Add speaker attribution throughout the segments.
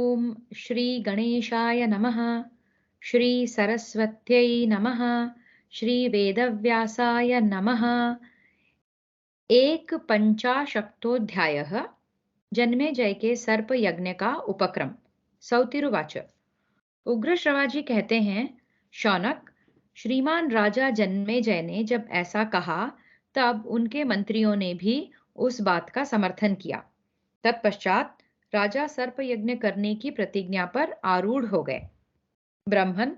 Speaker 1: ओम श्री गणेशाय नमः। श्री सरस्वत्यै नमः। श्री वेदव्यासाय नमः। एक पंचाशक्तोऽध्यायः। जन्मेजय के सर्प यज्ञ का उपक्रम। सौतिरुवाच। उग्र श्रवाजी कहते हैं, शौनक, श्रीमान राजा जन्मेजय ने जब ऐसा कहा तब उनके मंत्रियों ने भी उस बात का समर्थन किया। तत्पश्चात राजा सर्प यज्ञ करने की प्रतिज्ञा पर आरूढ़ हो गए। ब्राह्मण,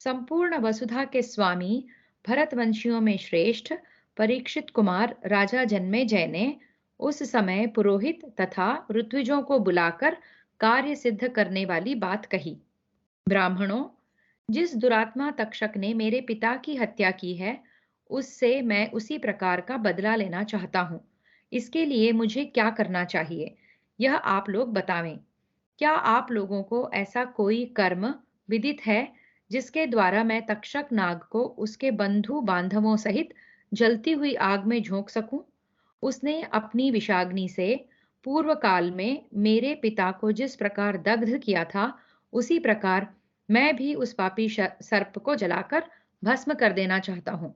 Speaker 1: संपूर्ण वसुधा के स्वामी, भरतवंशियों में श्रेष्ठ परीक्षित कुमार राजा जन्मेजय ने उस समय पुरोहित तथा ऋत्विजों को बुलाकर कार्य सिद्ध करने वाली बात कही। ब्राह्मणों, जिस दुरात्मा तक्षक ने मेरे पिता की हत्या की है, उससे मैं उसी प्रकार का बदला लेना चाहता हूँ। इसके लिए मुझे क्या करना चाहिए, यह आप लोग बतावें। क्या आप लोगों को ऐसा कोई कर्म विदित है जिसके द्वारा मैं तक्षक नाग को उसके बंधु बांधवों सहित जलती हुई आग में झोंक सकूं? उसने अपनी विषाग्नि से पूर्व काल में मेरे पिता को जिस प्रकार दग्ध किया था, उसी प्रकार मैं भी उस पापी सर्प को जलाकर भस्म कर देना चाहता हूं।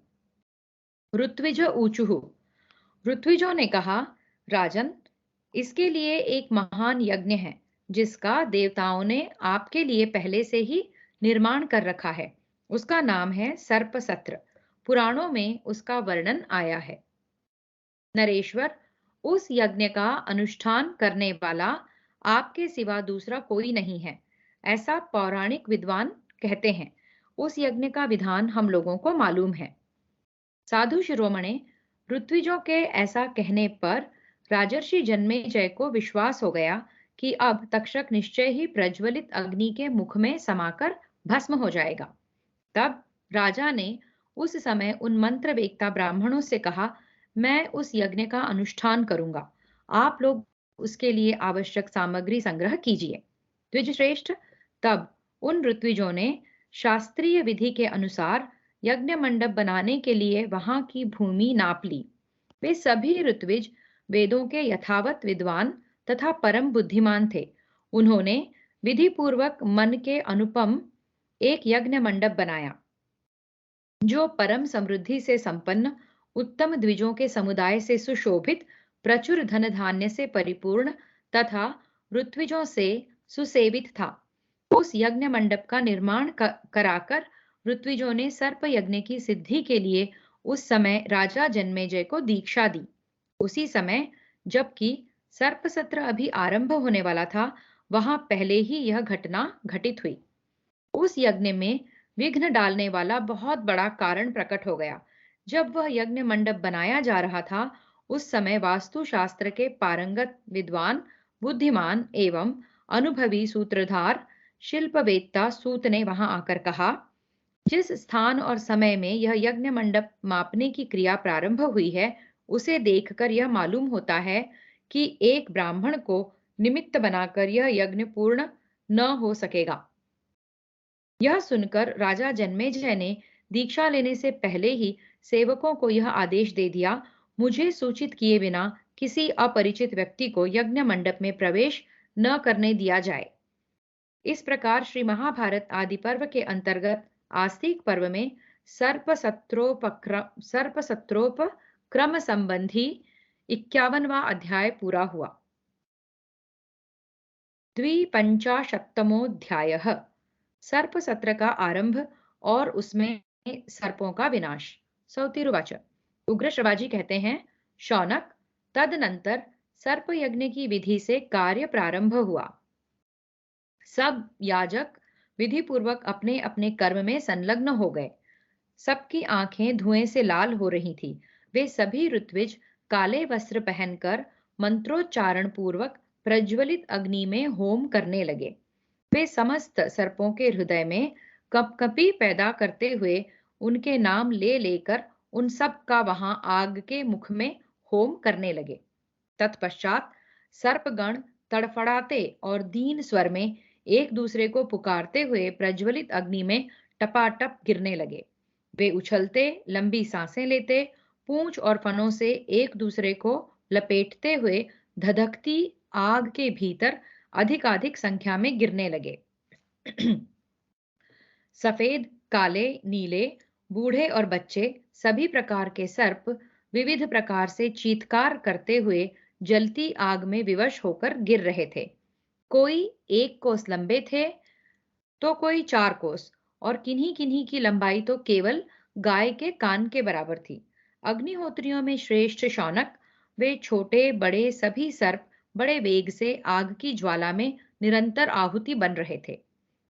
Speaker 1: ऋत्विज ऊचुहु। ऋत्विजों ने कहा, राजन, इसके लिए एक महान यज्ञ है जिसका देवताओं ने आपके लिए पहले से ही निर्माण कर रखा है। उसका नाम है सर्प सत्र। पुराणों में उसका वर्णन आया है। नरेश्वर, उस यज्ञ का अनुष्ठान करने वाला आपके सिवा दूसरा कोई नहीं है, ऐसा पौराणिक विद्वान कहते हैं। उस यज्ञ का विधान हम लोगों को मालूम है। साधु शिरोमणे, ऋत्विजों के ऐसा कहने पर राजर्षि जन्मेजय को विश्वास हो गया कि अब तक्षक निश्चय ही प्रज्वलित अग्नि के मुख में समाकर भस्म हो जाएगा। तब राजा ने उस समय उन मंत्र वेत्ता ब्राह्मणों से कहा, मैं उस यज्ञ का अनुष्ठान करूंगा, आप लोग उसके लिए आवश्यक सामग्री संग्रह कीजिए। द्विजश्रेष्ठ, तब उन ऋत्विजों ने शास्त्रीय विधि के अनुसार यज्ञ मंडप बनाने के लिए वहां की भूमि नाप ली। वे सभी ऋत्विज वेदों के यथावत विद्वान तथा परम बुद्धिमान थे। उन्होंने विधि पूर्वक मन के अनुपम एक यज्ञ मंडप बनाया, जो परम समृद्धि से संपन्न, उत्तम द्विजों के समुदाय से सुशोभित, प्रचुर धन धान्य से परिपूर्ण तथा ऋत्विजों से सुसेवित था। उस यज्ञ मंडप का निर्माण कराकर ऋत्विजों ने सर्प यज्ञ की सिद्धि के लिए उस समय राजा जन्मेजय को दीक्षा दी। उसी समय, जबकि सर्प सत्र अभी आरंभ होने वाला था, वहां पहले ही यह घटना घटित हुई। उस यज्ञ में विघ्न डालने वाला बहुत बड़ा कारण प्रकट हो गया। जब वह यज्ञ मंडप बनाया जा रहा था, उस समय वास्तु शास्त्र के पारंगत विद्वान, बुद्धिमान एवं अनुभवी सूत्रधार शिल्पवेत्ता सूत ने वहां आकर कहा, जिस स्थान और समय में यह यज्ञ मंडप मापने की क्रिया प्रारंभ हुई है, उसे देखकर यह मालूम होता है कि एक ब्राह्मण को निमित्त बनाकर यह यज्ञ पूर्ण न हो सकेगा। यह सुनकर राजा जन्मेजय ने दीक्षा लेने से पहले ही सेवकों को यह आदेश दे दिया, मुझे सूचित किए बिना किसी अपरिचित व्यक्ति को यज्ञ मंडप में प्रवेश न करने दिया जाए। इस प्रकार श्री महाभारत आदि पर्व के अंतर्गत आस्तिक पर्व में सर्प सत्रोपक्रम संबंधी 51वां अध्याय पूरा हुआ। द्विपंचाशत्तमोऽध्यायः। सर्प सत्र का आरंभ और उसमें सर्पों का विनाश। सौतिरुवाच। उग्र श्रवाजी कहते हैं, शौनक, तदनंतर सर्प यज्ञ की विधि से कार्य प्रारंभ हुआ। सब याजक विधि पूर्वक अपने अपने कर्म में संलग्न हो गए। सबकी आंखें धुएं से लाल हो रही थी। वे सभी ऋत्विज काले वस्त्र पहनकर मंत्रोच्चारण पूर्वक प्रज्वलित अग्नि में होम करने लगे। वे समस्त सर्पों के हृदय में कपकपी पैदा करते हुए उनके नाम ले लेकर उन सब का वहां आग के मुख में होम करने लगे। तत्पश्चात सर्पगण तड़फड़ाते और दीन स्वर में एक दूसरे को पुकारते हुए प्रज्वलित अग्नि में टपाटप गिरने लगे। वे उछलते, लंबी सांसें लेते, पूंछ और फनों से एक दूसरे को लपेटते हुए धधकती आग के भीतर अधिकाधिक संख्या में गिरने लगे। सफेद, काले, नीले, बूढ़े और बच्चे, सभी प्रकार के सर्प विविध प्रकार से चीत्कार करते हुए जलती आग में विवश होकर गिर रहे थे। कोई 1 कोस लंबे थे, तो कोई 4 कोस, और किन्हीं किन्हीं की लंबाई तो केवल गाय के कान के बराबर थी। अग्निहोत्रियों में श्रेष्ठ शौनक, वे छोटे बड़े सभी सर्प बड़े वेग से आग की ज्वाला में निरंतर आहुति बन रहे थे।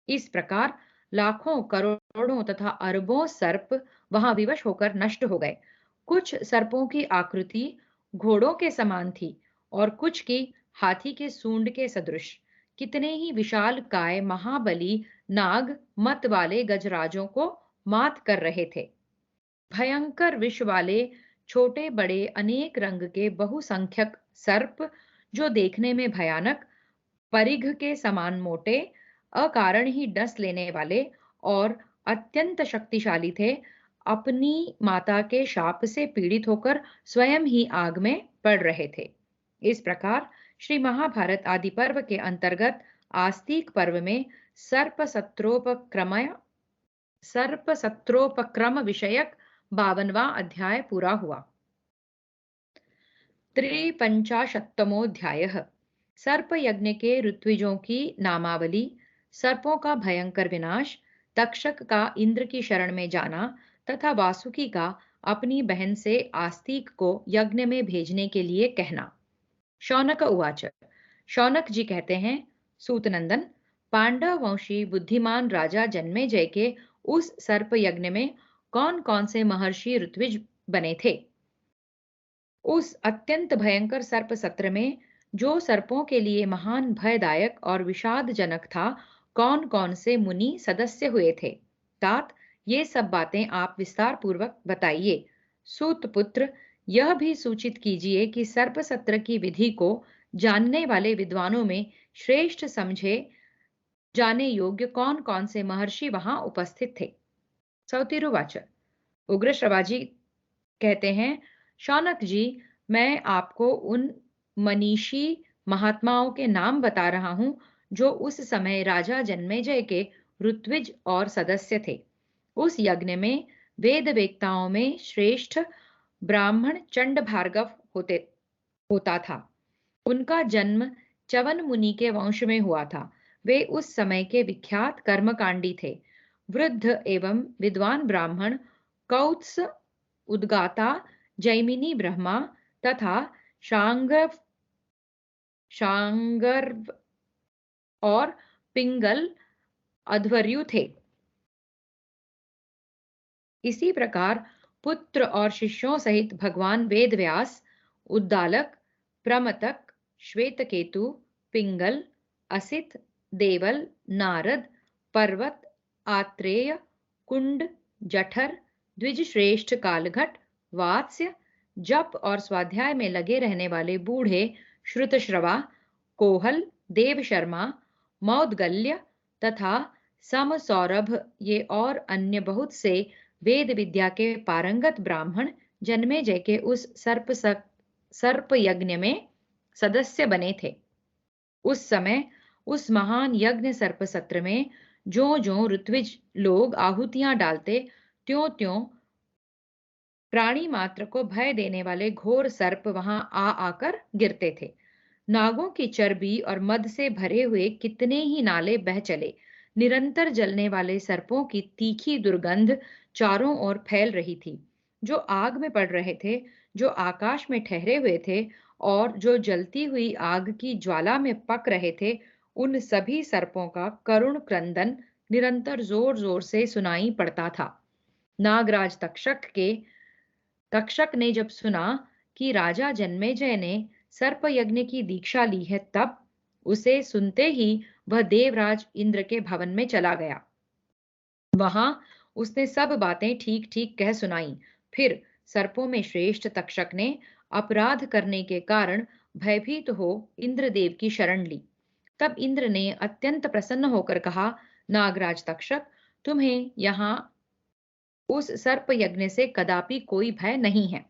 Speaker 1: इस प्रकार लाखों करोड़ों तथा अरबों सर्प वहां विवश होकर नष्ट हो गए। कुछ सर्पों की आकृति घोड़ों के समान थी और कुछ की हाथी के सूंड के सदृश। कितने ही विशाल काय महाबली नाग मत वाले गजराजों को मात कर रहे थे। भयंकर विष वाले छोटे बड़े अनेक रंग के बहुसंख्यक सर्प, जो देखने में भयानक, परिघ के समान मोटे, अकारण ही डस लेने वाले और अत्यंत शक्तिशाली थे, अपनी माता के शाप से पीड़ित होकर स्वयं ही आग में पड़ रहे थे। इस प्रकार श्री महाभारत आदि पर्व के अंतर्गत आस्तिक पर्व में सर्प सत्रोपक्रम विषयक 52वां अध्याय पूरा हुआ। त्रिपंचाशत्तमोऽध्यायः सर्प यज्ञ के ऋत्विजों की नामावली, सर्पों का भयंकर विनाश, तक्षक का इंद्र की शरण में जाना तथा वासुकी का अपनी बहन से आस्तिक को यज्ञ में भेजने के लिए कहना। शौनक उवाच। शौनक जी कहते हैं, सूतनंदन, पांडव वंशी बुद्धिमान राजा जन्मेजय के उस सर्प यज्ञ में कौन कौन से महर्षि ऋत्विज बने थे? उस अत्यंत भयंकर सर्प सत्र में जो सर्पों के लिए महान भयदायक और विषादजनक था, कौन कौन से मुनि सदस्य हुए थे? तात, ये सब बातें आप विस्तार पूर्वक बताइए। सूत पुत्र, यह भी सूचित कीजिए कि सर्प सत्र की विधि को जानने वाले विद्वानों में श्रेष्ठ समझे जाने योग्य कौन कौन से महर्षि वहां उपस्थित थे। सौतिरुवाच। उग्र श्रवाजी कहते हैं, शौनक जी, मैं आपको उन मनीषी महात्माओं के नाम बता रहा हूं जो उस समय राजा जन्मेजय के ऋत्विज और सदस्य थे। उस यज्ञ में वेद वेत्ताओं में श्रेष्ठ ब्राह्मण चंड भार्गव होता था। उनका जन्म च्यवन मुनि के वंश में हुआ था। वे उस समय के विख्यात कर्मकांडी थे। वृद्ध एवं विद्वान ब्राह्मण कौत्स, उद्गाता, जैमिनी ब्रह्मा तथा शांगर्व और पिंगल अध्वर्यु थे। इसी प्रकार पुत्र और शिष्यों सहित भगवान वेदव्यास, उद्दालक, प्रमतक, श्वेतकेतु, पिंगल, असित, देवल, नारद, पर्वत, आत्रेय, कुंड, जठर, द्विजश्रेष्ठ कालघट, वात्स्य, जप और स्वाध्याय में लगे रहने वाले बूढ़े श्रुतश्रवा, कोहल, देव शर्मा, मौदगल्य तथा सम सौरभ, ये और अन्य बहुत से वेद विद्या के पारंगत ब्राह्मण जन्मेजय के उस सर्प यज्ञ में सदस्य बने थे। उस समय उस महान यज्ञ सर्प सत्र में जो जो ऋत्विज लोग आहुतियां डालते, त्यों त्यों प्राणी मात्र को भय देने वाले घोर सर्प वहां आ आकर गिरते थे। नागों की चर्बी और मद से भरे हुए कितने ही नाले बह चले। निरंतर जलने वाले सर्पों की तीखी दुर्गंध चारों ओर फैल रही थी। जो आग में पड़ रहे थे, जो आकाश में ठहरे हुए थे और जो जलती हुई आग की ज्वाला में पक रहे थे, उन सभी सर्पों का करुण क्रंदन निरंतर जोर जोर से सुनाई पड़ता था। नागराज तक्षक ने जब सुना कि राजा जन्मेजय ने सर्प यज्ञ की दीक्षा ली है, तब उसे सुनते ही वह देवराज इंद्र के भवन में चला गया। वहां उसने सब बातें ठीक ठीक कह सुनाई। फिर सर्पों में श्रेष्ठ तक्षक ने अपराध करने के कारण भयभीत हो इंद्रदेव की शरण ली। तब इंद्र ने अत्यंत प्रसन्न होकर कहा, नागराज तक्षक, तुम्हें यहाँ उस सर्प यज्ञ से कदापि कोई भय नहीं है।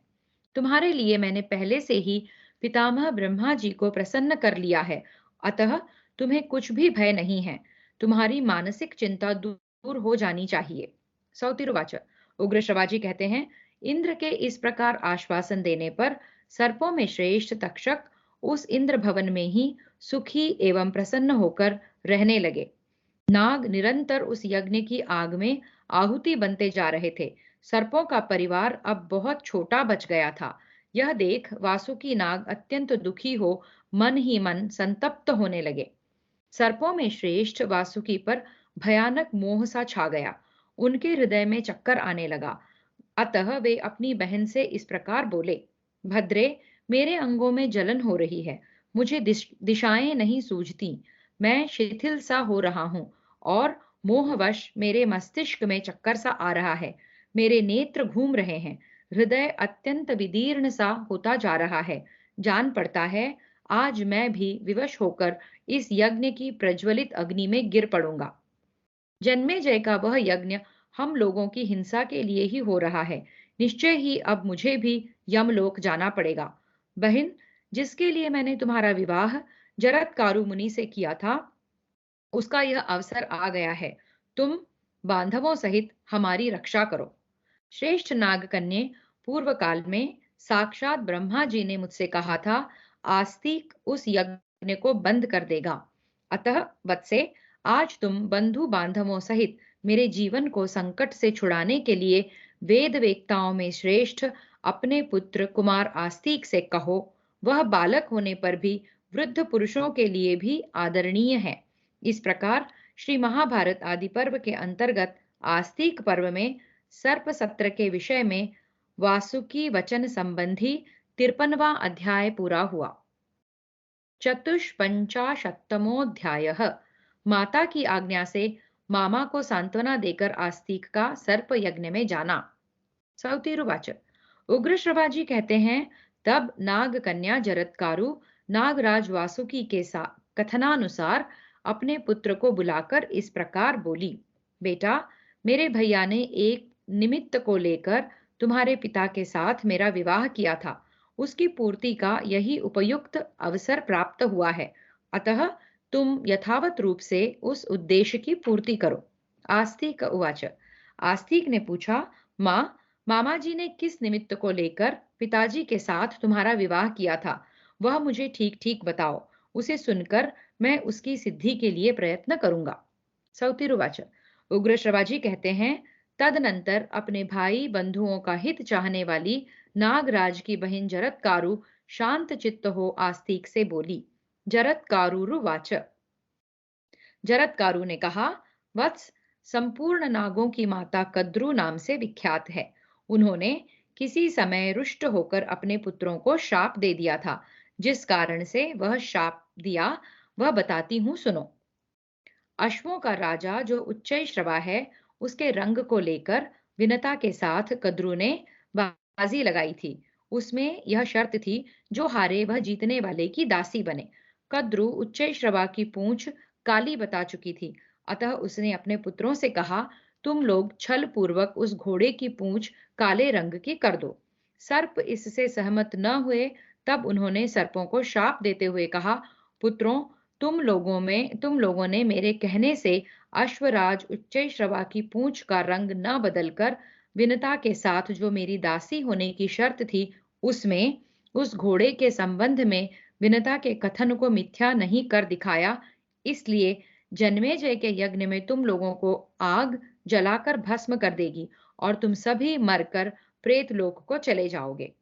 Speaker 1: तुम्हारे लिए मैंने पहले से ही पितामह ब्रह्मा जी को प्रसन्न कर लिया है, अतः तुम्हें कुछ भी भय नहीं है। तुम्हारी मानसिक चिंता दूर हो जानी चाहिए। सौतिरुवाच। उग्र श्रवाजी कहते हैं, इंद्र के इस प्रकार आश्वासन देने पर सर्पों में श्रेष्ठ तक्षक उस इंद्र भवन में ही सुखी एवं प्रसन्न होकर रहने लगे। नाग निरंतर उस यज्ञ की आग में आहुति बनते जा रहे थे। सर्पों का परिवार अब बहुत छोटा बच गया था। यह देख वासुकी नाग अत्यंत दुखी हो मन ही मन संतप्त होने लगे। सर्पों में श्रेष्ठ वासुकी पर भयानक मोह सा छा गया। उनके हृदय में चक्कर आने लगा। अतः वे अपनी बहन से इस प्रकार बोले, भद्रे, मेरे अंगों में जलन हो रही है। मुझे दिशाएं नहीं सूझती। मैं शिथिल सा हो रहा हूं और मोहवश मेरे मस्तिष्क में चक्कर सा आ रहा है। मेरे नेत्र घूम रहे हैं। हृदय अत्यंत विदीर्ण सा होता जा रहा है। जान पड़ता है आज मैं भी विवश होकर इस यज्ञ की प्रज्वलित अग्नि में गिर पड़ूंगा। जन्मेजय का वह यज्ञ हम लोगों की हिंसा के लिए ही हो रहा है। निश्चय ही अब मुझे भी यमलोक जाना पड़ेगा। बहन, जिसके लिए मैंने तुम्हारा विवाह जरत्कारु मुनि से किया था, उसका यह अवसर आ गया है। तुम बांधवों सहित हमारी रक्षा करो। श्रेष्ठ नागकन्ये, पूर्व काल में साक्षात ब्रह्मा जी ने मुझसे कहा था, आस्तिक उस यज्ञ को बंद कर देगा। अतः वत्से, आज तुम बंधु बांधवों सहित मेरे जीवन को संकट से छुड़ाने के लिए वेद वेत्ताओं में श्रेष्ठ अपने पुत्र कुमार आस्तिक से कहो। वह बालक होने पर भी वृद्ध पुरुषों के लिए भी आदरणीय है। इस प्रकार श्री महाभारत आदि पर्व के अंतर्गत आस्तिक पर्व में सर्प सत्र के विषय में वासुकी वचन संबंधी 53वां अध्याय पूरा हुआ। चतुष्पंचाशत्तमोऽध्यायः। माता की आज्ञा से मामा को सांत्वना देकर आस्तिक का सर्प यज्ञ में जाना। सौतिरुवाच। उग्र श्रवाजी कहते हैं, तब नाग कन्या जरत्कारु नागराज वासुकी के कथनानुसार अपने पुत्र को बुलाकर इस प्रकार बोली, बेटा, मेरे भैया ने एक निमित्त को लेकर तुम्हारे पिता के साथ मेरा विवाह किया था। उसकी पूर्ति का यही उपयुक्त अवसर प्राप्त हुआ है। अतः तुम यथावत रूप से उस उद्देश्य की पूर्ति करो। आस्तिक उवाच। आस्तिक ने पूछा, माँ, मामा जी ने किस निमित्त को लेकर पिताजी के साथ तुम्हारा विवाह किया था, वह मुझे ठीक ठीक बताओ। उसे सुनकर मैं उसकी सिद्धि के लिए प्रयत्न करूंगा। सौतिरुवाच। उग्र श्रवाजी कहते हैं, तदनंतर अपने भाई बंधुओं का हित चाहने वाली नागराज की बहन जरत्कारु शांत चित्त हो आस्तिक से बोली। जरत्कारुरुवाच। जरत्कारु ने कहा, वत्स, संपूर्ण नागों की माता कद्रु नाम से विख्यात है। उन्होंने किसी समय रुष्ट होकर अपने पुत्रों को शाप दे दिया था। जिस कारण से वह शाप दिया वह बताती हूँ, सुनो। अश्वों का राजा जो उच्चैश्रवा है, उसके रंग को लेकर विनता के साथ कद्रु ने बाजी लगाई थी। उसमें यह शर्त थी, जो हारे वह जीतने वाले की दासी बने। कद्रु उच्चैश्रवा की पूंछ काली बता चुकी थी। अतः उसने अपने पुत्रों से कहा, तुम लोग छल पूर्वक उस घोड़े की पूंछ काले रंग की कर दो। सर्प इससे सहमत न हुए। तब उन्होंने सर्पों को शाप देते हुए कहा, पुत्रों, तुम लोगों ने मेरे कहने से अश्वराज उच्चैश्रवा की पूंछ का रंग न बदलकर विनता के साथ जो मेरी दासी होने की शर्त थी, उसमें उस घोड़े के संबंध में विनता के कथन को मिथ्या नहीं कर दिखाया। इसलिए जन्मेजय के यज्ञ में तुम लोगों को आग जलाकर भस्म कर देगी और तुम सभी मरकर प्रेत लोक को चले जाओगे।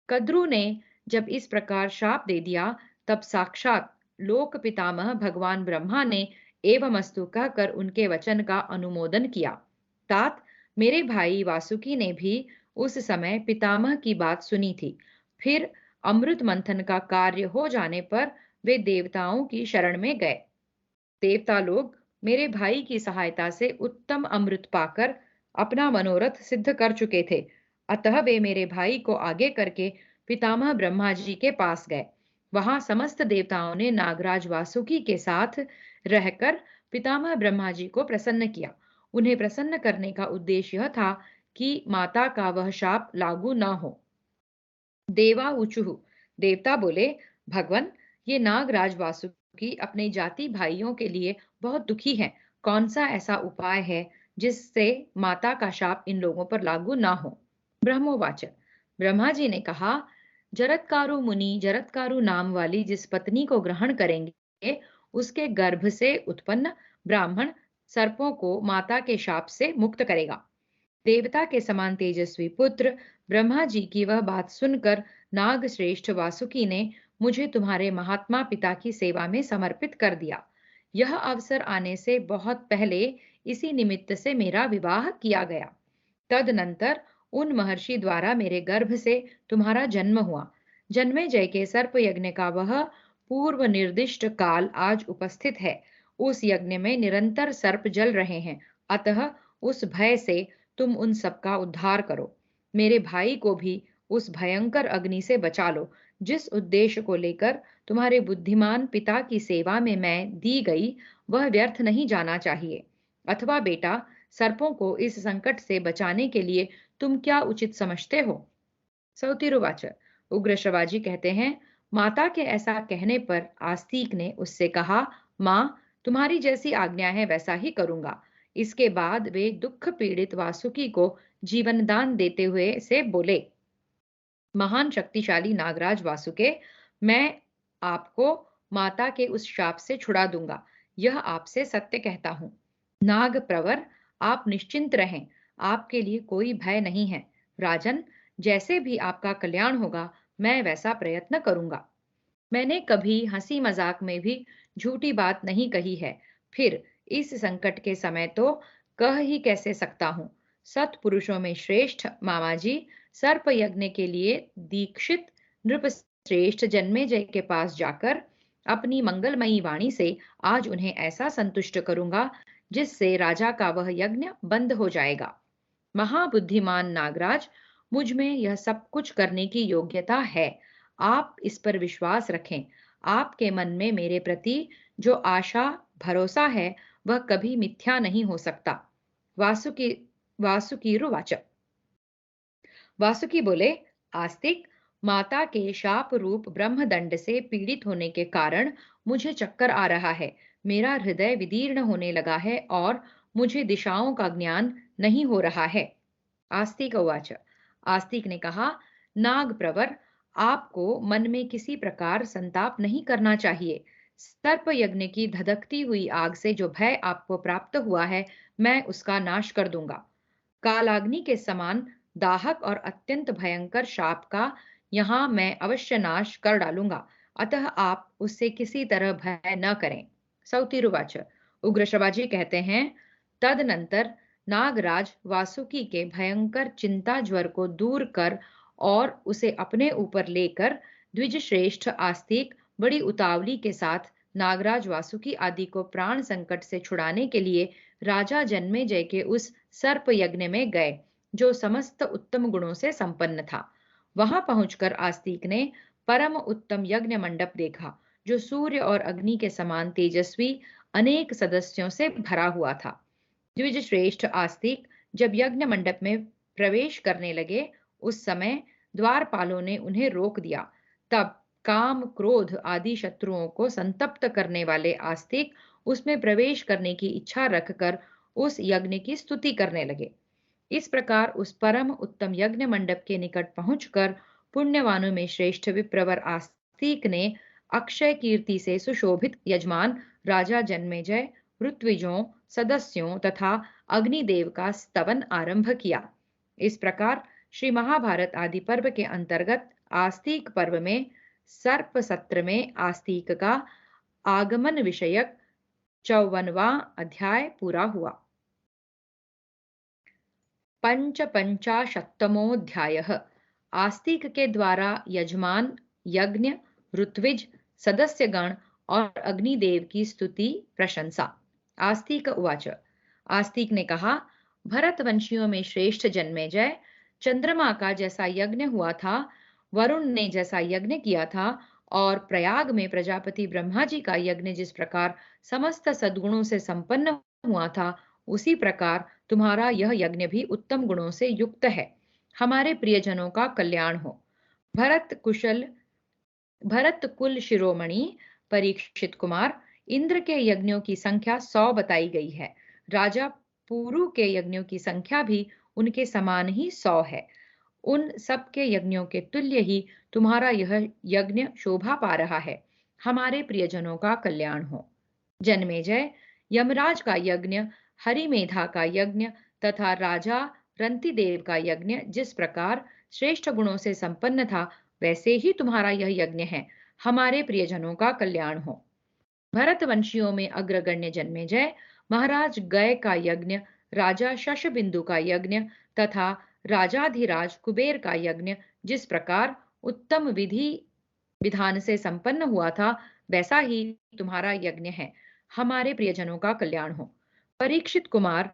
Speaker 1: कद्रु ने जब इस प्रकार शाप दे दिया, तब साक्षात लोक पितामह भगवान ब्रह्मा ने एवमस्तु कहकर उनके वचन का अनुमोदन किया। तात, मेरे भाई वासुकी ने भी उस समय पितामह की बात सुनी थी। फिर अमृत मंथन का कार्य हो जाने पर वे देवताओं की शरण में गए। देवता लोग मेरे भाई की सहायता से उत्तम अमृत पाकर अपना मनोरथ सिद्ध कर चुके थे। अतः वे मेरे भाई को आगे करके पितामह ब्रह्मा जी के पास गए। वहां समस्त देवताओं ने नागराज वासुकी के साथ रहकर पितामह ब्रह्मा जी को प्रसन्न किया। उन्हें प्रसन्न करने का उद्देश्य यह था कि माता का वह शाप लागू न हो। देवा ऊचुः। देवता बोले, भगवन, ये नागराज वासुकी वासुकी अपने जाति भाइयों के लिए बहुत दुखी हैं। कौन सा ऐसा उपाय है जिससे माता का शाप इन लोगों पर लागू ना हो? ब्रह्मोवाच। ब्रह्मा जी ने कहा, जरत्कारु मुनि जरत्कारु नाम वाली जिस पत्नी को ग्रहण करेंगे, उसके गर्भ से उत्पन्न ब्राह्मण सर्पों को माता के शाप से मुक्त करेगा। देवता के समान तेजस्वी पुत्र ब्रह्मा जी की वह बात सुनकर नाग श्रेष्ठ वासुकी ने मुझे तुम्हारे महात्मा पिता की सेवा में समर्पित कर दिया। यह अवसर आने से बहुत पहले इसी निमित्त से मेरा विवाह किया गया। तदनंतर उन महर्षि द्वारा मेरे गर्भ से तुम्हारा जन्म हुआ। जन्मेजय के सर्प यज्ञ का वह पूर्व निर्दिष्ट काल आज उपस्थित है। उस यज्ञ में निरंतर सर्प जल रहे हैं, अतः उस भय से तुम उन सबका उद्धार करो। मेरे भाई को भी उस भयंकर अग्नि से बचा लो। जिस उद्देश्य को लेकर तुम्हारे बुद्धिमान पिता की सेवा में मैं दी गई, वह व्यर्थ नहीं जाना चाहिए। अथवा बेटा, सर्पों को इस संकट से बचाने के लिए तुम क्या उचित समझते हो? सौतिरुवाच। उग्र श्रवाजी कहते हैं, माता के ऐसा कहने पर आस्तिक ने उससे कहा, माँ, तुम्हारी जैसी आज्ञा है वैसा ही करूंगा। इसके बाद वे दुख पीड़ित वासुकी को जीवन दान देते हुए से बोले, महान शक्तिशाली नागराज वासुके, मैं आपको माता के उस शाप से छुड़ा दूंगा। यह आपसे सत्य कहता हूं। नाग प्रवर, आप निश्चिंत रहें, आपके लिए कोई भय नहीं है। राजन, जैसे भी आपका कल्याण होगा, मैं वैसा प्रयत्न करूंगा। मैंने कभी हंसी मजाक में भी झूठी बात नहीं कही है। फिर इस संकट के समय तो कह ही कैसे सकता हूँ। सत्पुरुषों में श्रेष्ठ मामाजी सर्प यज्ञ के लिए दीक्षित नृप श्रेष्ठ जन्मेजय के पास जाकर अपनी मंगलमयी वाणी से आज उन्हें ऐसा संतुष्ट करूंगा जिससे राजा का वह यज्ञ बंद हो जाएगा। महाबुद्धिमान नागराज, मुझ में यह सब कुछ करने की योग्यता है। आप इस पर विश्वास रखें। आपके मन में मेरे प्रति जो आशा भरोसा है, वह कभी मिथ्या नहीं हो सकता। वासुकी वासुकीरुवाच। वासुकी बोले, आस्तिक, माता के शाप रूप ब्रह्मदंड से पीड़ित होने के कारण मुझे चक्कर आ रहा है। मेरा हृदय विदीर्ण होने लगा है और मुझे दिशाओं का ज्ञान नहीं हो रहा है। आस्तिक उवाच। आस्तिक ने कहा, नाग प्रवर, आपको मन में किसी प्रकार संताप नहीं करना चाहिए। सर्प यज्ञ की धधकती हुई आग से जो भय आपको प्राप्त हुआ है, मैं उसका नाश कर दूंगा। कालाग्नि के समान दाहक और अत्यंत भयंकर शाप का यहाँ मैं अवश्य नाश कर डालूंगा। अतः आप उससे किसी तरह भय न करें। सौतिरुवाच। उग्र श्रवाजी कहते हैं, तदनंतर नागराज वासुकी के भयंकर चिंता ज्वर को दूर कर और उसे अपने ऊपर लेकर द्विज श्रेष्ठ आस्तिक बड़ी उतावली के साथ नागराज वासुकी आदि को प्राण संकट से छुड़ाने के लिए राजा जन्मेजय के उस सर्प यज्ञ में गए, जो समस्त उत्तम गुणों से संपन्न था। वहां पहुंचकर आस्तिक ने परम उत्तम यज्ञ मंडप देखा, जो सूर्य और अग्नि के समान तेजस्वी अनेक सदस्यों से भरा हुआ था। द्विज श्रेष्ठ आस्तिक जब यज्ञ मंडप में प्रवेश करने लगे, उस समय द्वारपालों ने उन्हें रोक दिया। तब काम क्रोध आदि शत्रुओं को संतप्त करने वाले आस्तिक उसमें प्रवेश करने की इच्छा रखकर उस यज्ञ की स्तुति करने लगे। इस प्रकार उस परम उत्तम यज्ञ मंडप के निकट पहुंचकर पुण्यवानों में श्रेष्ठ विप्रवर आस्तिक ने अक्षय कीर्ति से सुशोभित यजमान राजा जन्मेजय, ऋत्विजों, सदस्यों तथा अग्निदेव का स्तवन आरंभ किया। इस प्रकार श्री महाभारत आदि पर्व के अंतर्गत आस्तिक पर्व में सर्प सत्र में आस्तिक का आगमन विषयक 54वां अध्याय पूरा हुआ। पंचपंचाशत्तमोऽध्यायः। आस्तिक के द्वारा यजमान, यज्ञ, ऋत्विज, सदस्यगण और अग्निदेव की स्तुति प्रशंसा। आस्तिक उवाच। आस्तिक ने कहा, भरतवंशियों में श्रेष्ठ जन्मेजय, चंद्रमा का जैसा यज्ञ हुआ था, वरुण ने जैसा यज्ञ किया था और प्रयाग में प्रजापति ब्रह्मा जी का यज्ञ जिस प्रकार समस्त सद्गुणों से संपन्न हुआ था, उसी प्रकार तुम्हारा यह यज्ञ भी उत्तम गुणों से युक्त है। हमारे प्रियजनों का कल्याण हो। भरत कुशल भरत कुल शिरोमणि परीक्षित कुमार, इंद्र के यज्ञों की संख्या 100 बताई गई है। राजा पुरु के यज्ञों की संख्या भी उनके समान ही 100 है। उन सब के यज्ञों के तुल्य ही तुम्हारा यह यज्ञ शोभा पा रहा है। हमारे प्रियजनों का कल्याण हो। जन्मेजय, यमराज का यज्ञ, हरिमेधा का यज्ञ तथा राजा रंतिदेव का यज्ञ जिस प्रकार श्रेष्ठ गुणों से संपन्न था, वैसे ही तुम्हारा यह यज्ञ है। हमारे प्रियजनों का कल्याण हो। भरतवंशियों में अग्रगण्य जन्मेजय, महाराज गय का यज्ञ, राजा शशबिंदु का यज्ञ तथा राजाधिराज कुबेर का यज्ञ जिस प्रकार उत्तम विधि विधान से संपन्न हुआ था, वैसा ही तुम्हारा यज्ञ है। हमारे प्रियजनों का कल्याण हो। परीक्षित कुमार,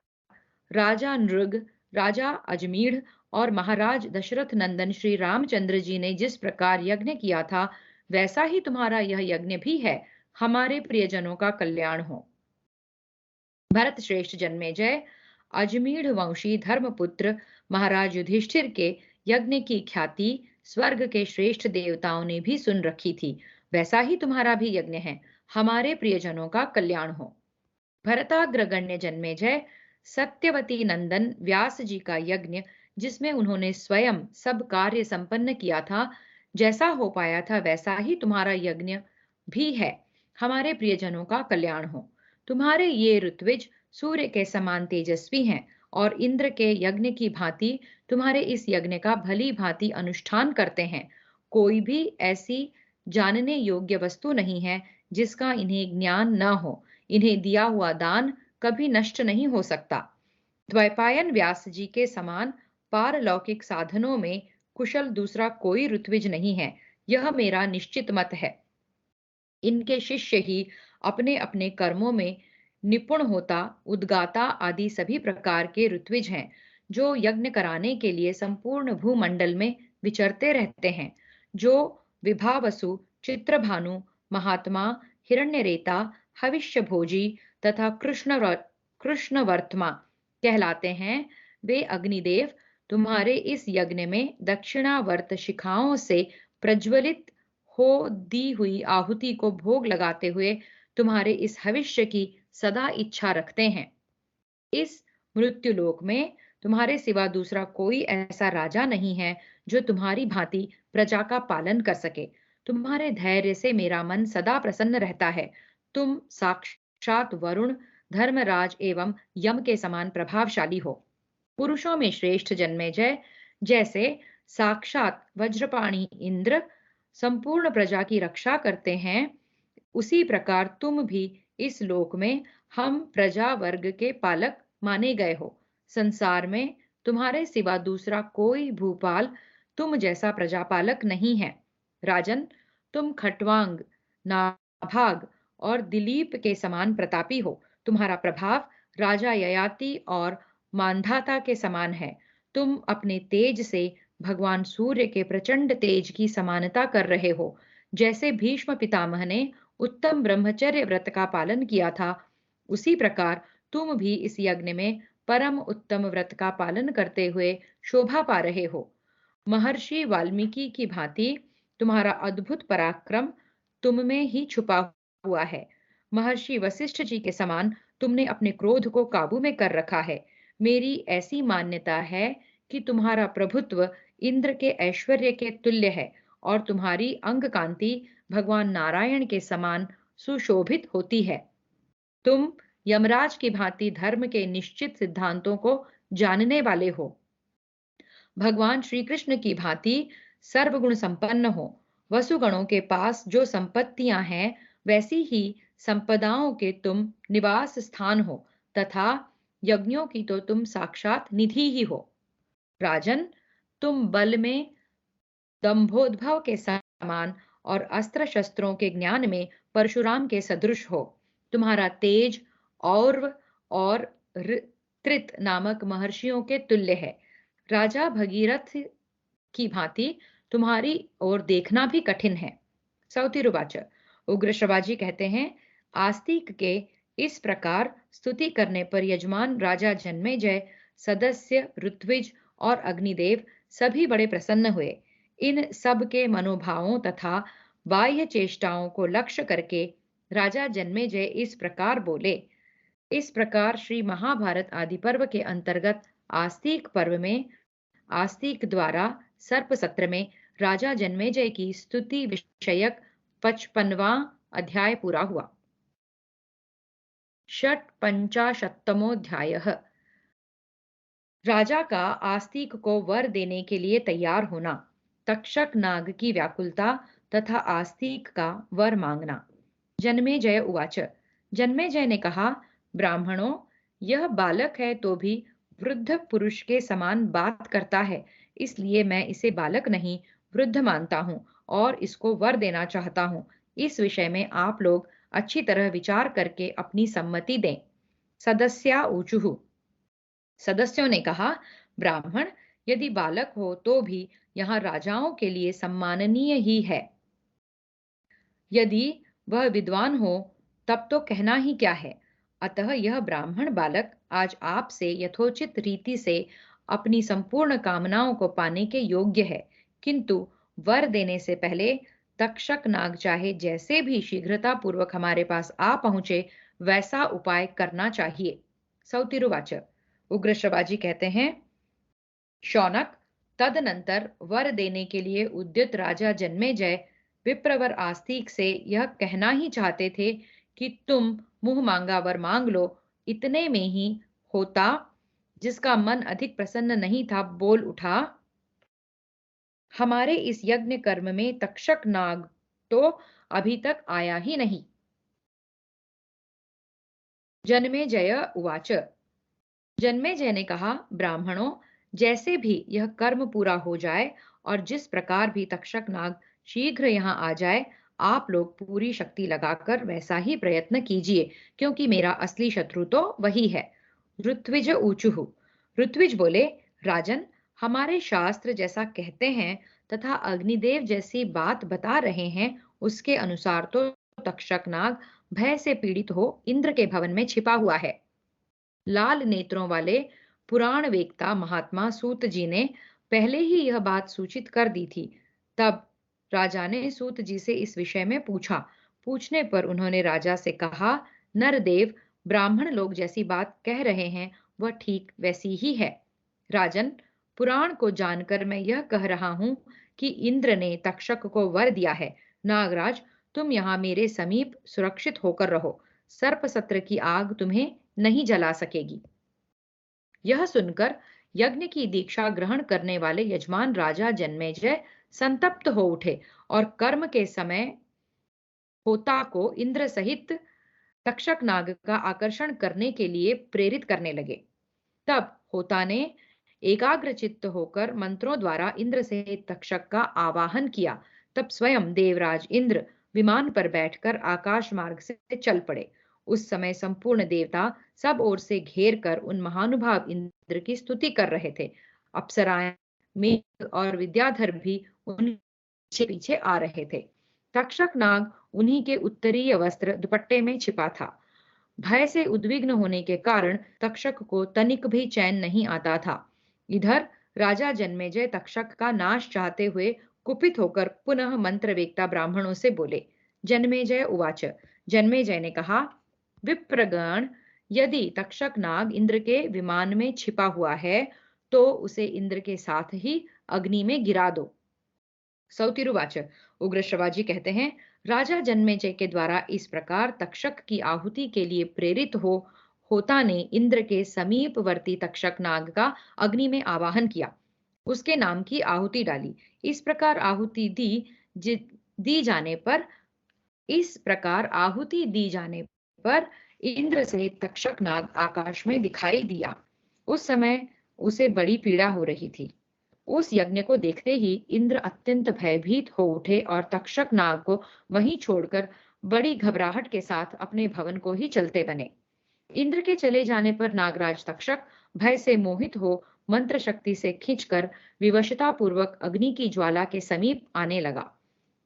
Speaker 1: राजा नृग, राजा अजमीढ़ और महाराज दशरथ नंदन श्री रामचंद्र जी ने जिस प्रकार यज्ञ किया था, वैसा ही तुम्हारा यह यज्ञ भी है। हमारे प्रियजनों का कल्याण हो। भरत श्रेष्ठ जन्मेजय, अजमीढ़ वंशी धर्मपुत्र महाराज युधिष्ठिर के यज्ञ की ख्याति स्वर्ग के श्रेष्ठ देवताओं ने भी सुन रखी थी, वैसा ही तुम्हारा भी यज्ञ है। हमारे प्रियजनों का कल्याण हो। भरताग्रगण्य जन्मेजय, सत्यवती नंदन व्यास जी का यज्ञ जिसमें उन्होंने स्वयं सब कार्य संपन्न किया था, जैसा हो पाया था वैसा ही तुम्हारा यज्ञ भी है। हमारे प्रियजनों का कल्याण हो। तुम्हारे ये ऋत्विज सूर्य के समान तेजस्वी हैं और इंद्र के यज्ञ की भांति तुम्हारे इस यज्ञ का भली भांति अनुष्ठान करते हैं। कोई भी ऐसी जानने योग्य वस्तु नहीं है जिसका इन्हें ज्ञान न हो। इन्हें दिया हुआ दान कभी नष्ट नहीं हो सकता। द्वैपायन व्यास जी के समान पारलौकिक साधनों में कुशल दूसरा कोई ऋत्विज नहीं है, यह मेरा निश्चित मत है। इनके शिष्य ही अपने अपने कर्मों में निपुण होता उद्गाता आदि सभी प्रकार के ऋत्विज हैं, जो यज्ञ कराने के लिए संपूर्ण भूमंडल में विचरते रहते हैं, जो विभावसु, चित्रभानु, महात्मा, हिरण्यरेता, हविष्य भोजी तथा कृष्णवर्त्मा कहलाते हैं। वे अग्निदेव तुम्हारे इस यज्ञ में दक्षिणावर्त शिखाओं से प्रज्वलित हो दी हुई आहुति को भोग लगाते हुए तुम्हारे इस भविष्य की सदा इच्छा रखते हैं। इस मृत्युलोक में तुम्हारे सिवा दूसरा कोई ऐसा राजा नहीं है जो तुम्हारी भांति प्रजा का पालन कर सके। तुम्हारे धैर्य से मेरा मन सदा प्रसन्न रहता है। तुम साक्षात वरुण, धर्मराज एवं यम के समान प्रभावशाली हो। पुरुषों में श्रेष्ठ जन्मेजय, जैसे साक्षात वज्रपाणी इंद्र संपूर्ण प्रजा की रक्षा करते हैं, उसी प्रकार तुम भी इस लोक में हम प्रजा वर्ग के पालक माने गए हो। संसार में तुम्हारे सिवा दूसरा कोई भूपाल तुम जैसा प्रजापालक नहीं है। राजन, तुम खट्वांग, नाभाग और दिलीप के समान प्रतापी हो। तुम्हारा प्रभाव राजा ययाति और मांधाता के समान है। तुम अपने तेज से भगवान सूर्य के प्रचंड तेज की समानता कर रहे हो। जैसे भीष्म पितामह ने उत्तम ब्रह्मचर्य व्रत का पालन किया था, उसी प्रकार तुम भी इस यज्ञ में परम उत्तम व्रत का पालन करते हुए शोभा पा रहे हो। महर्षि वाल्मीकि की भांति तुम्हारा अद्भुत पराक्रम तुम में ही छुपा हुआ है। महर्षि वशिष्ठ जी के समान तुमने अपने क्रोध को काबू में कर रखा है। मेरी ऐसी मान्यता है कि तुम्हारा प्रभुत्व इंद्र के ऐश्वर्य के तुल्य है और तुम्हारी अंग कांति भगवान नारायण के समान सुशोभित होती है। तुम यमराज की भांति धर्म के निश्चित सिद्धांतों को जानने वाले हो। भगवान श्री कृष्ण की भांति सर्वगुण संपन्न हो। वसुगणों के पास जो संपत्तियां हैं, वैसी ही संपदाओं के तुम निवास स्थान हो तथा यज्ञों की तो तुम साक्षात निधि ही हो। राजन, तुम बल में दंभोद्भव के समान और अस्त्र शस्त्रों के ज्ञान में परशुराम के सदृश हो। तुम्हारा तेज और्व और त्रित नामक महर्षियों के तुल्य है। राजा भगीरथ की भांति तुम्हारी ओर देखना भी कठिन है। सौतिरुवाच, उग्र श्रवाजी कहते हैं, आस्तिक के इस प्रकार स्तुति करने पर यजमान राजा जन्मेजय, सदस्य ऋत्विज और अग्निदेव सभी बड़े प्रसन्न हुए। इन सब के मनोभावों तथा बाह्य चेष्टाओं को लक्ष्य करके राजा जन्मेजय इस प्रकार बोले। इस प्रकार श्री महाभारत आदि पर्व के अंतर्गत आस्तिक पर्व में आस्तिक द्वारा सर्प सत्र में राजा जन्मेजय की स्तुति विषयक 55वां अध्याय पूरा हुआ। षट्पंचाशत्तमोऽध्यायः। राजा का आस्तिक को वर देने के लिए तैयार होना, तक्षक नाग की व्याकुलता तथा आस्तिक का वर मांगना। जन्मेजय उवाच। जन्मेजय ने कहा, ब्राह्मणों, यह बालक है तो भी वृद्ध पुरुष के समान बात करता है, इसलिए मैं इसे बालक नहीं वृद्ध मानता हूँ और इसको वर देना चाहता हूँ। इस विषय में आप लोग अच्छी तरह विचार करके अपनी सम्मति दें। सदस्या ऊचुः। सदस्यों ने कहा, ब्राह्मण यदि बालक हो तो भी यहाँ राजाओं के लिए सम्माननीय ही है। यदि वह विद्वान हो तब तो कहना ही क्या है। अतः यह ब्राह्मण बालक आज आपसे यथोचित रीति से अपनी संपूर्ण कामनाओं को पाने के योग्य है, किंतु वर देने से पहले तक्षक नाग चाहे जैसे भी शीघ्रता पूर्वक हमारे पास आ पहुंचे, वैसा उपाय करना चाहिए। सौतिरुवाच। उग्र श्रवाजी कहते हैं, शौनक, तदनंतर वर देने के लिए उद्यत राजा जन्मेजय विप्रवर आस्तिक से यह कहना ही चाहते थे कि तुम मुंह मांगा वर मांग लो। इतने में ही होता, जिसका मन अधिक प्रसन्न नहीं था, बोल उठा, हमारे इस यज्ञ कर्म में तक्षक नाग तो अभी तक आया ही नहीं। जन्मेजय उवाच। जन्मेजय ने कहा, ब्राह्मणों, जैसे भी यह कर्म पूरा हो जाए और जिस प्रकार भी तक्षक नाग शीघ्र यहाँ आ जाए, आप लोग पूरी शक्ति लगाकर वैसा ही प्रयत्न कीजिए, क्योंकि मेरा असली शत्रु तो वही है। ऋत्विज ऊचुः। ऋत्विज बोले, राजन, हमारे शास्त्र जैसा कहते हैं तथा अग्निदेव जैसी बात बता रहे हैं, उसके अनुसार तो तक्षक नाग भय से पीड़ित हो इंद्र के भवन में छिपा हुआ है। लाल नेत्रों वाले पुराण वेत्ता महात्मा सूत जी ने पहले ही यह बात सूचित कर दी थी। तब राजा ने सूत जी से इस विषय में पूछा। पूछने पर उन्होंने राजा से कहा, नरदेव, ब्राह्मण लोग जैसी बात कह रहे हैं वह ठीक वैसी ही है। राजन, पुराण को जानकर मैं यह कह रहा हूं कि इंद्र ने तक्षक को वर दिया है। नागराज, तुम यहाँ मेरे समीप सुरक्षित होकर रहो। सर्प सत्र की आग तुम्हें नहीं जला सकेगी। यह सुनकर यज्ञ की दीक्षा ग्रहण करने वाले यजमान राजा जन्मेजय संतप्त हो उठे और कर्म के समय होता को इंद्र सहित तक्षक नाग का आकर्षण करने के लिए प्रेरित करने लगे। तब होता ने एकाग्र चित्त होकर मंत्रों द्वारा इंद्र से तक्षक का आवाहन किया। तब स्वयं देवराज इंद्र विमान पर बैठकर आकाश मार्ग से चल पड़े। उस समय संपूर्ण देवता सब ओर से घेर कर उन महानुभाव इंद्र की स्तुति कर रहे थे। अप्सराएं, मेघ और विद्याधर भी उनके पीछे आ रहे थे। तक्षक नाग उन्हीं के उत्तरीय वस्त्र दुपट्टे में छिपा था। भय से उद्विग्न होने के कारण तक्षक को तनिक भी चैन नहीं आता था। इधर राजा जन्मेजय तक्षक का नाश चाहते हुए कुपित होकर पुनः मंत्र वेत्ता ब्राह्मणों से बोले। जन्मेजय उवाच। जन्मेजय ने कहा, विप्रगण, यदि तक्षक नाग इंद्र के विमान में छिपा हुआ है तो उसे इंद्र के साथ ही अग्नि में गिरा दो। सौतिरुवाच। उग्र श्रवाजी कहते हैं, राजा जन्मेजय के द्वारा इस प्रकार तक्षक की आहुति के लिए प्रेरित होता ने इंद्र के समीपवर्ती तक्षक नाग का अग्नि में आवाहन किया, उसके नाम की आहुति डाली। इस प्रकार आहुति दी जाने पर इंद्र सहित तक्षक नाग आकाश में दिखाई दिया। उस समय उसे बड़ी पीड़ा हो रही थी। उस यज्ञ को देखते ही इंद्र अत्यंत भयभीत हो उठे और तक्षक नाग को वहीं छोड़कर बड़ी घबराहट के साथ अपने भवन को ही चलते बने। इंद्र के चले जाने पर नागराज तक्षक भय से मोहित हो मंत्र शक्ति से खींचकर विवशता पूर्वक अग्नि की ज्वाला के समीप आने लगा।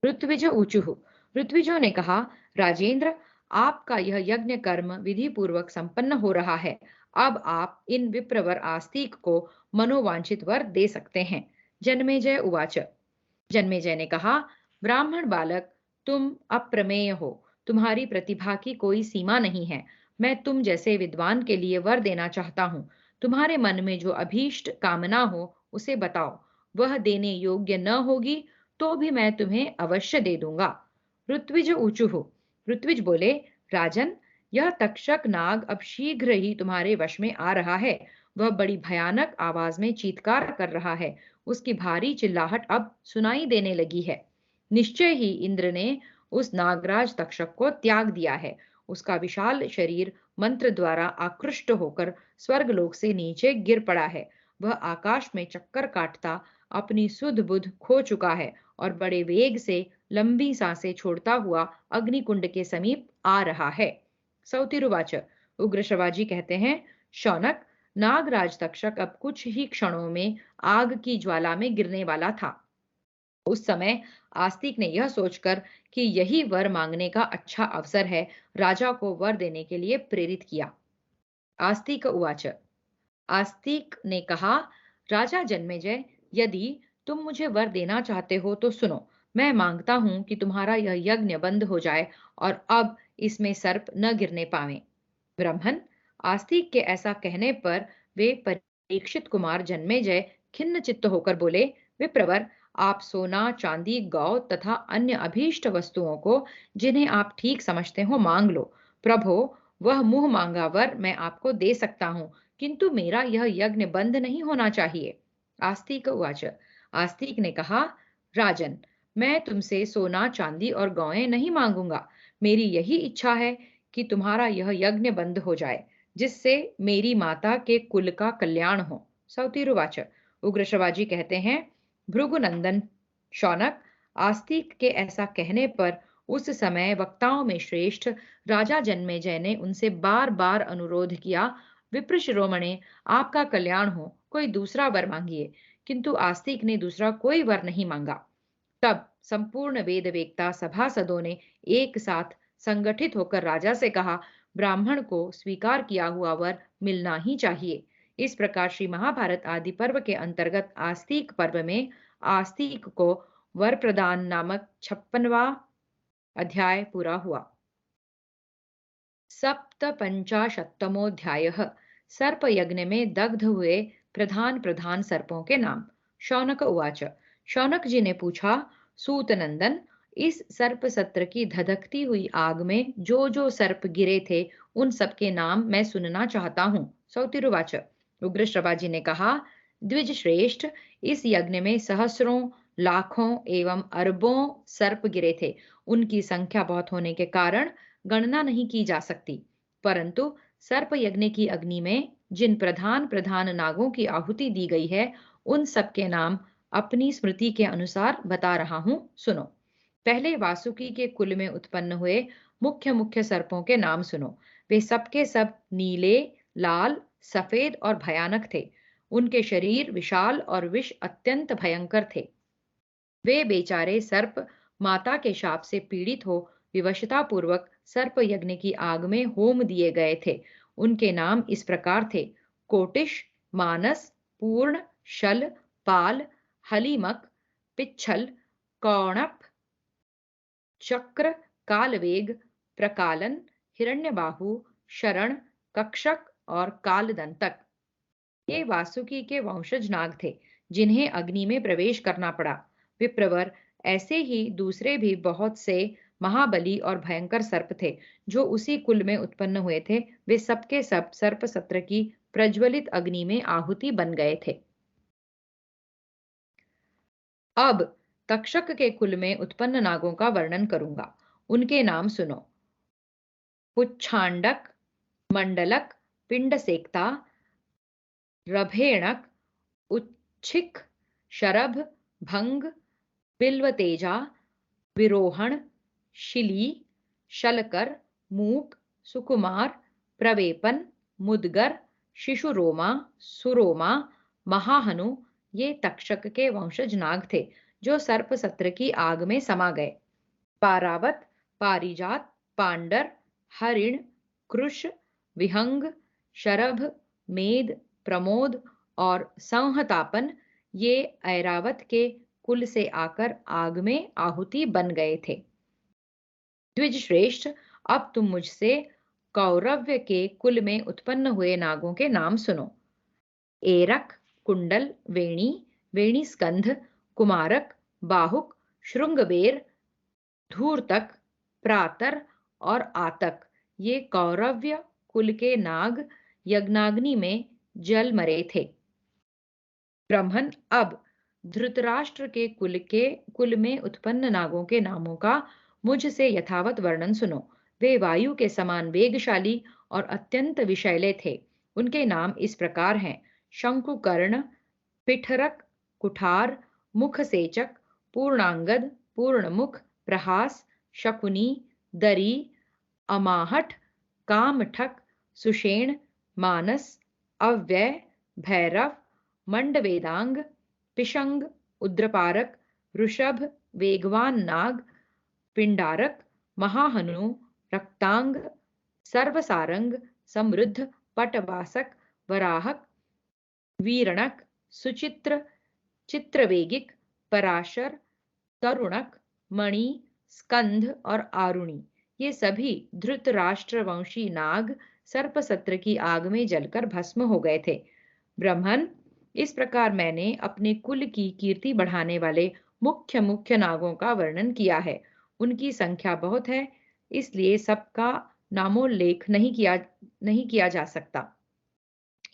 Speaker 1: ऋत्विज ऊचुः। ऋत्विजों ने कहा, राजेंद्र, आपका यह यज्ञ कर्म विधि पूर्वक संपन्न हो रहा है। अब आप इन विप्रवर आस्तिक को मनोवांछित वर दे सकते हैं। जन्मेजय उवाच। जन्मेजय ने कहा, ब्राह्मण बालक, तुम अप्रमेय हो, तुम्हारी प्रतिभा की कोई सीमा नहीं है। मैं तुम जैसे विद्वान के लिए वर देना चाहता हूँ। तुम्हारे मन में जो अभीष्ट कामना हो उसे बताओ। वह देने योग्य न होगी तो भी मैं तुम्हें अवश्य दे दूंगा। ऋत्विज ऊचुः। ऋत्विज बोले, राजन, यह तक्षक नाग अब शीघ्र ही तुम्हारे वश में आ रहा है। वह बड़ी भयानक आवाज में चीत्कार कर रहा है। उसकी भारी चिल्लाहट अब सुनाई देने लगी है। निश्चय ही इंद्र ने उस नागराज तक्षक को त्याग दिया है। उसका विशाल शरीर मंत्र द्वारा आकृष्ट होकर स्वर्गलोक से नीचे गिर पड़ा है। वह आकाश में चक्कर काटता अपनी सुध बुध खो चुका है और बड़े वेग से लंबी सांसें छोड़ता हुआ अग्निकुंड के समीप आ रहा है। सौतिरुवाच। उग्र श्रवाजी कहते हैं, शौनक, नागराज तक्षक अब कुछ ही क्षणों में आग की ज्वाला में गिरने वाला था। उस समय आस्तिक ने यह सोचकर कि यही वर मांगने का अच्छा अवसर है, राजा को वर देने के लिए प्रेरित किया। आस्तिक उवाच। आस्तिक ने कहा, राजा जन्मेजय, यदि तुम मुझे वर देना चाहते हो तो सुनो। मैं मांगता हूं कि तुम्हारा यह यज्ञ बंद हो जाए और अब इसमें सर्प न गिरने पावे। ब्राह्मण। आस्तिक के ऐसा कहने पर वे परीक्षित कुमार जन्मेजय खिन्न चित्त होकर बोले, विप्रवर, आप सोना, चांदी, गौ तथा अन्य अभीष्ट वस्तुओं को जिन्हें आप ठीक समझते हो मांग लो। प्रभो, वह मुंह मांगा वर मैं आपको दे सकता हूँ, किंतु मेरा यह यज्ञ बंद नहीं होना चाहिए। आस्तिक उवाच। आस्तिक ने कहा, राजन, मैं तुमसे सोना, चांदी और गौएं नहीं मांगूंगा। मेरी यही इच्छा है कि तुम्हारा यह यज्ञ बंद हो जाए, जिससे मेरी माता के कुल का कल्याण हो। सौतिरुवाच। उग्र श्रवाजी कहते हैं, भृगुनंदन शौनक, आस्तिक के ऐसा कहने पर उस समय वक्ताओं में श्रेष्ठ राजा जन्मेजय ने उनसे बार बार अनुरोध किया, विप्र शिरोमणे, आपका कल्याण हो, कोई दूसरा वर मांगिए। किंतु आस्तिक ने दूसरा कोई वर नहीं मांगा। तब संपूर्ण वेद वेत्ता सभासदों ने एक साथ संगठित होकर राजा से कहा, ब्राह्मण को स्वीकार किया हुआ वर मिलना ही चाहिए। इस प्रकार श्री महाभारत आदि पर्व के अंतर्गत आस्तिक पर्व में आस्तिक को वर प्रदान नामक 56वां अध्याय पूरा हुआ। सप्तपंचाशत्तमोऽध्यायः। सर्प यज्ञ में दग्ध हुए प्रधान प्रधान सर्पों के नाम। शौनक उवाच। शौनक जी ने पूछा, सूत नंदन, इस सर्प सत्र की धधकती हुई आग में जो जो सर्प गिरे थे उन सब के नाम मैं सुनना चाहता हूँ। सौतिरुवाच। उग्र श्रवाजी ने कहा, द्विज श्रेष्ठ, इस यज्ञ में सहस्रों, लाखों एवं अरबों सर्प गिरे थे। उनकी संख्या बहुत होने के कारण गणना नहीं की जा सकती, परंतु सर्प यज्ञ की अग्नि में जिन प्रधान प्रधान नागों की आहुति दी गई है उन सब के नाम अपनी स्मृति के अनुसार बता रहा हूं, सुनो। पहले वासुकी के कुल में उत्पन्न हुए मुख्य मुख्य सर्पों के नाम सुनो। वे सबके सब नीले, लाल, सफेद और भयानक थे। उनके शरीर विशाल और विष अत्यंत भयंकर थे। वे बेचारे सर्प माता के शाप से पीड़ित हो विवशता पूर्वक सर्प यज्ञ की आग में होम दिए गए थे। उनके नाम इस प्रकार थे, कोटिश, मानस, पूर्ण, शल, पाल, हलीमक, पिच्छल, कौणप, चक्र, कालवेग, प्रकालन, हिरण्यबाहु, शरण, कक्षक और कालदंतक। ये वासुकी के वंशज नाग थे जिन्हें अग्नि में प्रवेश करना पड़ा। विप्रवर, ऐसे ही दूसरे भी बहुत से महाबली और भयंकर सर्प थे जो उसी कुल में उत्पन्न हुए थे। वे सबके सब सर्प सत्र की प्रज्वलित अग्नि में आहुति बन गए थे। अब तक्षक के कुल में उत्पन्न नागों का वर्णन करूंगा। उनके नाम सुनो। पुच्छांडक, मंडलक, पिंडसेक्ता, रभेणक, उच्छिक, शरभ, भंग, बिल्वतेजा, विरोहण, शिली, शलकर, मूक, सुकुमार, प्रवेपन, मुदगर, शिशुरोमा, सुरोमा, महाहनु, ये तक्षक के वंशज नाग थे जो सर्प सत्र की आग में समा गए। पारावत, पारिजात, पांडर, हरिण, कृश, विहंग, शरभ, मेद, प्रमोद और संहतापन, ये ऐरावत के कुल से आकर आग में आहुति बन गए थे। द्विज श्रेष्ठ, अब तुम मुझसे कौरव्य के कुल में उत्पन्न हुए नागों के नाम सुनो। एरक, कुंडल, वेणी, वेणीस्कंध, कुमारक, बाहुक, श्रृंगबेर, धूर्तक, प्रातर और आतक, ये कौरव्य कुल के नाग यज्ञाग्नि में जल मरे थे। ब्राह्मण, अब धृतराष्ट्र के कुल में उत्पन्न नागों के नामों का मुझसे यथावत वर्णन सुनो। वे वायु के समान वेगशाली और अत्यंत विषैले थे। उनके नाम इस प्रकार हैं: शंकुकर्ण, पिठरक, कुठार, मुखसेचक, पूर्णांगद, पूर्णमुख, प्रहास, शकुनी, दरी, अमाहठ, कामठक, सुषेण, मानस, अव्यय, भैरव, मंडवेदांग, पिशंग, उद्रपारक, ऋषभ, वेगवान नाग, पिंडारक, महाहनु, रक्तांग, सर्वसारंग, समृद्ध, पटवासक, वराहक, वीरणक, सुचित्र, चित्रवेगिक, पराशर, तरुणक, मणि, स्कंध और आरुणि, ये सभी धृतराष्ट्रवंशी नाग सर्पसत्र की आग में जलकर भस्म हो गए थे। ब्राह्मण, इस प्रकार मैंने अपने कुल की कीर्ति बढ़ाने वाले मुख्य मुख्य नागों का वर्णन किया है। उनकी संख्या बहुत है, इसलिए सबका नामोल्लेख नहीं किया जा सकता।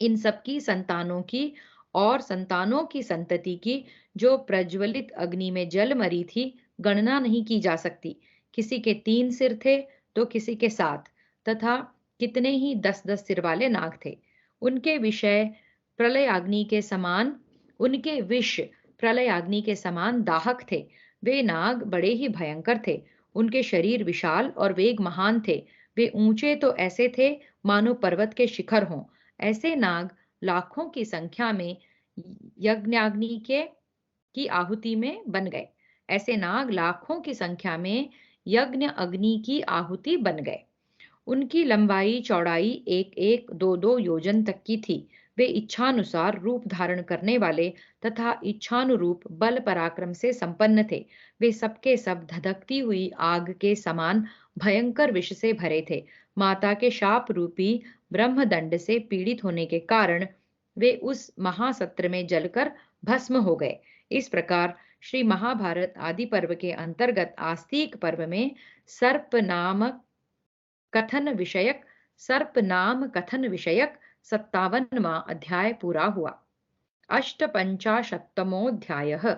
Speaker 1: इन सबकी संतानों की और संतानों की संतति की, जो प्रज्वलित अग्नि में जल मरी थी, गणना नहीं की जा सकती। किसी के 3 सिर थे तो किसी के 7, तथा कितने ही 10-10 सिर वाले नाग थे। उनके विषय प्रलयाग्नि के समान उनके विष प्रलयाग्नि के समान दाहक थे। वे नाग बड़े ही भयंकर थे। उनके शरीर विशाल और वेग महान थे। वे ऊंचे तो ऐसे थे मानो पर्वत के शिखर हों। ऐसे नाग लाखों की संख्या में यज्ञाग्नि की आहुति में बन गए। ऐसे नाग लाखों की संख्या में यज्ञ अग्नि की आहुति बन गए। उनकी लंबाई चौड़ाई 1-1, 2-2 योजन तक की थी। वे इच्छानुसार रूप धारण करने वाले तथा इच्छानुरूप बल पराक्रम से संपन्न थे। वे सबके सब धधकती हुई आग के समान भयंकर विष से भरे थे। माता के शाप रूपी ब्रह्मदंड से पीड़ित होने के कारण वे उस महासत्र में जलकर भस्म हो गए। इस प्रकार श्री महाभारत आदि पर्व के अंतर्गत आस्तिक पर्व में सर्प नाम कथन विषयक 57वां अध्याय पूरा हुआ। अष्टपंचाशत्तमोऽध्यायः।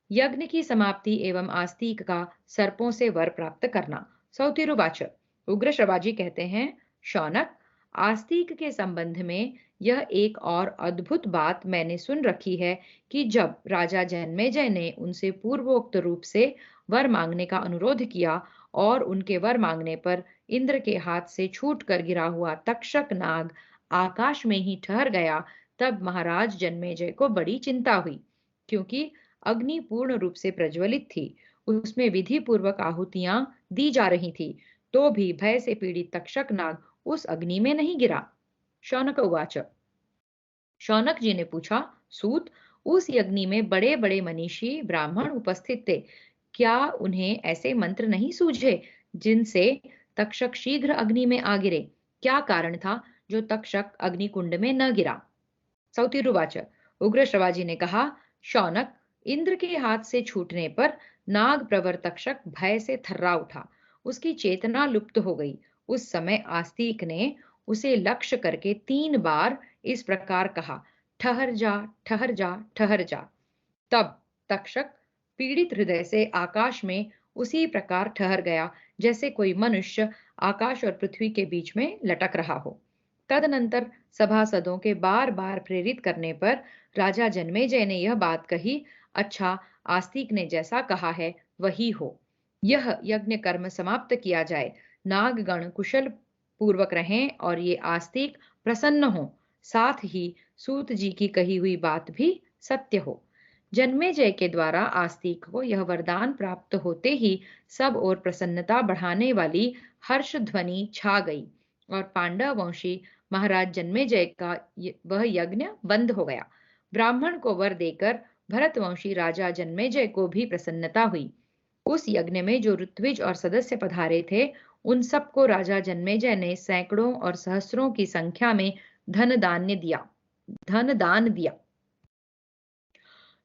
Speaker 1: यज्ञ की समाप्ति एवं आस्तिक का सर्पों से वर प्राप्त करना। सौतिरुवाच। उग्र श्रवाजी कहते हैं, शौनक, आस्तिक के संबंध में यह एक और अद्भुत बात मैंने सुन रखी है कि जब राजा जन्मेजय ने उनसे पूर्वोक्त रूप से वर मांगने का अनुरोध किया और उनके वर मांगने पर इंद्र के हाथ से छूट कर गिरा हुआ तक्षक नाग आकाश में ही ठहर गया, तब महाराज जन्मेजय को बड़ी चिंता हुई, क्योंकि अग्नि पूर्ण रूप से प्रज्वलित थी। उसमें विधि पूर्वक आहुतियां दी जा रही थी, तो भी भय से पीड़ित तक्षक नाग उस अग्नि में नहीं गिरा। शौनक उवाच। शौनक जी ने पूछा, सूत, उस यज्ञ में बड़े बड़े मनीषी ब्राह्मण उपस्थित थे, क्या उन्हें ऐसे मंत्र नहीं सूझे जिनसे तक्षक शीघ्र अग्नि में आ गिरे? क्या कारण था जो तक्षक अग्निकुंड में न गिरा? सौतिरुवाच। उग्र श्रवाजी ने कहा, शौनक, इंद्र के हाथ से छूटने पर नाग प्रवर तक्षक भय से थर्रा उठा। उसकी चेतना लुप्त हो गई। उस समय आस्तिक ने उसे लक्ष्य करके 3 बार इस प्रकार कहा, ठहर जा, ठहर जा, ठहर जा। तब तक्षक पीड़ित हृदय से आकाश में उसी प्रकार ठहर गया जैसे कोई मनुष्य आकाश और पृथ्वी के बीच में लटक रहा हो। तदनंतर सभासदों के बार बार प्रेरित करने पर राजा जन्मेजय ने यह बात कही, अच्छा, आस्तिक ने जैसा कहा है वही हो। यह यज्ञ कर्म समाप्त किया जाए, नागगण कुशल पूर्वक रहें और ये आस्तिक प्रसन्न हो, साथ ही सूत जी की कही हुई बात भी सत्य हो। जन्मेजय के द्वारा आस्तिक को यह वरदान प्राप्त होते ही सब और प्रसन्नता बढ़ाने वाली हर्ष ध्वनि छा गई और पांडव वंशी महाराज जन्मेजय का वह यज्ञ बंद हो गया। ब्राह्मण को वर देकर भरतवंशी राजा जन्मेजय को भी प्रसन्नता हुई। उस यज्ञ में जो ऋत्विज और सदस्य पधारे थे, उन सबको राजा जन्मेजय ने सैकड़ों और सहस्रों की संख्या में धन दान दिया।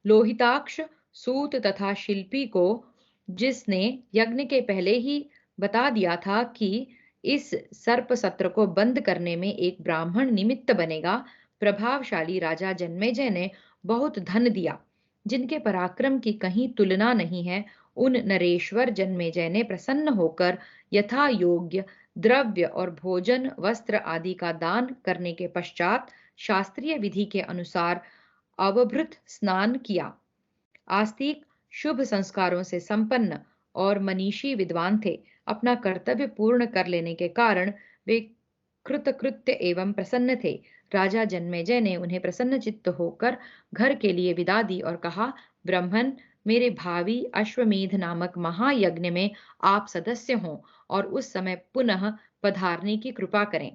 Speaker 1: लोहिताक्ष, सूत तथा शिल्पी को, जिसने यज्ञ के पहले ही बता दिया था कि इस सर्प सत्र को बंद करने में एक ब्राह्मण निमित्त बनेगा, प्रभावशाली राजा जन्मेजय ने बहुत धन दिया, जिनके पराक्रम की कहीं तुलना नहीं है। उन नरेश्वर जन्मेजय ने प्रसन्न होकर यथा योग्य द्रव्य और भोजन, वस्त्र आदि का दान करने के पश्चात शास्त्रीय विधि के अनुसार अवभृत स्नान किया। आस्तिक शुभ संस्कारों से संपन्न और मनीषी विद्वान थे। अपना कर्तव्य पूर्ण कर लेने के कारण वे कृतकृत्य एवं प्रसन्न थे। राजा जन्मेजय ने उन्हें प्रसन्न चित्त होकर घर के लिए विदा दी और कहा, ब्राह्मण, मेरे भावी अश्वमेध नामक महायज्ञ में आप सदस्य हों और उस समय पुनः पधारने की कृपा करें।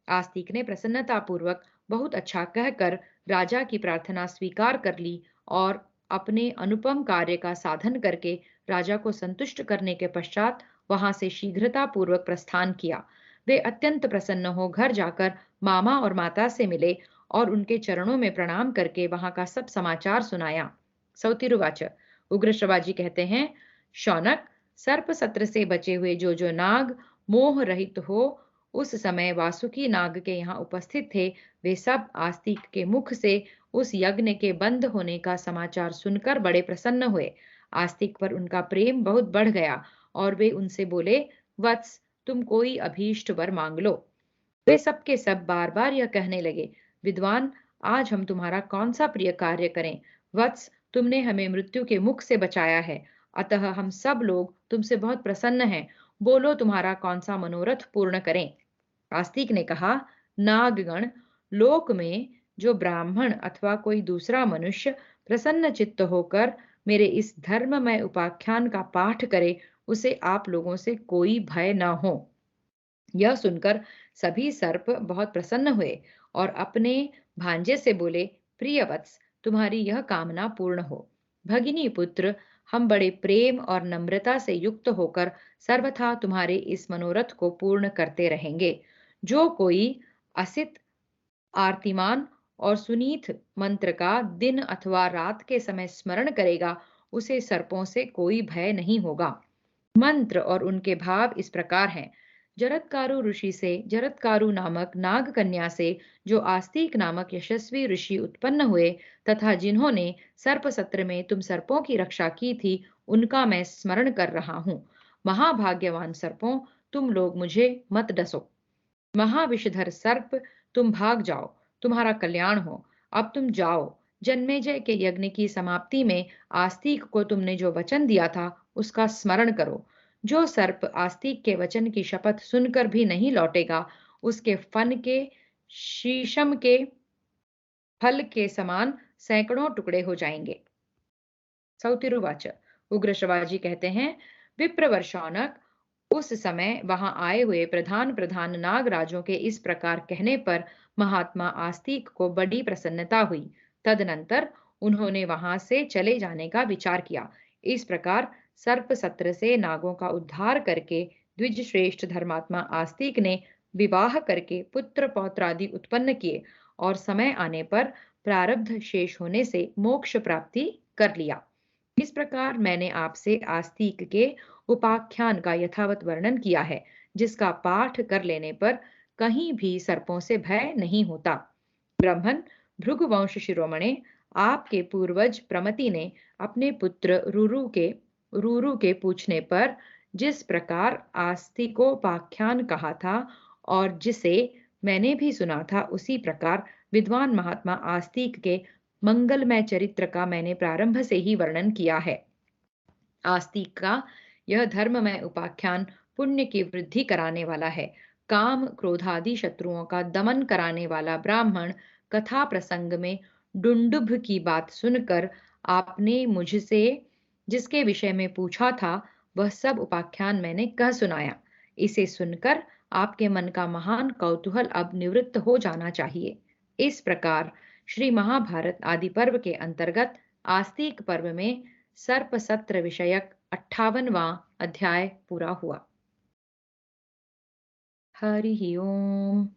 Speaker 1: आस्तिक ने प्रसन्नता पूर्वक बहुत अच्छा कहकर राजा की प्रार्थना स्वीकार कर ली और अपने अनुपम कार्य का साधन करके राजा को संतुष्ट करने के पश्चात वहां से शीघ्रता पूर्वक प्रस्थान किया। वे अत्यंत प्रसन्न हो घर जाकर मामा और माता से मिले और उनके चरणों में प्रणाम करके वहां का सब समाचार सुनाया। सौतिरुवाच। उग्र श्रवाजी कहते हैं, शौनक, सर्प सत्र से बचे हुए जो नाग मोह रहित हो उस समय वासुकी नाग के यहाँ उपस्थित थे, वे सब आस्तिक के मुख से उस यज्ञ के बंद होने का समाचार सुनकर बड़े प्रसन्न हुए। आस्तिक पर उनका प्रेम बहुत बढ़ गया और वे उनसे बोले, वत्स, तुम कोई अभीष्ट वर मांग लो। वे सब के सब बार बार यह कहने लगे, विद्वान, आज हम तुम्हारा कौन सा प्रिय कार्य करें। वत्स, तुमने हमें मृत्यु के मुख से बचाया है, अतः हम सब लोग तुमसे बहुत प्रसन्न हैं। बोलो, तुम्हारा कौन सा मनोरथ पूर्ण करें। आस्तिक ने कहा, नागगण, लोक में जो ब्राह्मण अथवा कोई दूसरा मनुष्य प्रसन्न चित्त होकर मेरे इस धर्ममय उपाख्यान का पाठ करे, उसे आप लोगों से कोई भय न हो। यह सुनकर सभी सर्प बहुत प्रसन्न हुए और अपने भांजे से बोले, प्रिय वत्स, तुम्हारी यह कामना पूर्ण हो। भगिनी पुत्र, हम बड़े प्रेम और नम्रता से युक्त होकर सर्वथा तुम्हारे इस मनोरथ को पूर्ण करते रहेंगे। जो कोई असित, आर्तिमान और सुनीत मंत्र का दिन अथवा रात के समय स्मरण करेगा, उसे सर्पों से कोई भय नहीं होगा। मंत्र और उनके भाव इस प्रकार हैं। जरत्कारु ऋषि से, जरत्कारु नामक नाग कन्या से जो आस्तिक नामक यशस्वी ऋषि उत्पन्न हुए तथा जिन्होंने सर्प सत्र में तुम सर्पों की रक्षा की थी, उनका मैं स्मरण कर रहा हूँ। महाभाग्यवान सर्पों, तुम लोग मुझे मत डसो। महाविषधर सर्प, तुम भाग जाओ, तुम्हारा कल्याण हो। अब तुम जाओ। जन्मेजय के यज्ञ की समाप्ति में आस्तिक को तुमने जो वचन दिया था, उसका स्मरण करो। जो सर्प आस्तिक के वचन की शपथ सुनकर भी नहीं लौटेगा, उसके फन के शीशम के फल के समान सैकड़ों टुकड़े हो जाएंगे। सौतिरुवाच। उग्र श्रवाजी कहते हैं, विप्रवर शौनक, उस समय वहां आए हुए प्रधान प्रधान नागराजों के इस प्रकार कहने पर महात्मा आस्तिक को बड़ी प्रसन्नता हुई। तदनंतर उन्होंने वहां से चले जाने का विचार किया। इस प्रकार सर्प सत्र से नागों का उद्धार करके द्विज श्रेष्ठ धर्मात्मा आस्तिक ने विवाह करके पुत्र पौत्र आदि उत्पन्न किए और समय आने पर प्रारब्ध शेष होने से मोक्ष प्राप्ति कर लिया। इस प्रकार मैंने आपसे आस्तिक के उपाख्यान का यथावत वर्णन किया है, जिसका पाठ कर लेने पर कहीं भी सर्पों से भय नहीं होता। ब्राह्मण, भृगुवंश शिरोमणे, आपके पूर्वज प्रमति ने अपने पुत्र रूरू के पूछने पर जिस प्रकार आस्तिकोपाख्यान कहा था और जिसे मैंने भी सुना था, उसी प्रकार विद्वान महात्मा आस्तिक के मंगलमय चरित्र का मैंने प्रारंभ से ही वर्णन किया है। आस्तिक का यह धर्ममय उपाख्यान पुण्य की वृद्धि कराने वाला है। काम क्रोधादि शत्रुओं का दमन कराने वाला ब्राह्मण कथा प्रसंग में डुंडुभ की बात सुनकर आपने मुझसे जिसके विषय में पूछा था, वह सब उपाख्यान मैंने कह सुनाया। इसे सुनकर आपके मन का महान कौतूहल अब निवृत्त हो जाना चाहिए। इस प्रकार श्री महाभारत आदि पर्व के अंतर्गत आस्तिक पर्व में सर्प सत्र विषयक 58वां अध्याय पूरा हुआ। हरि ओम।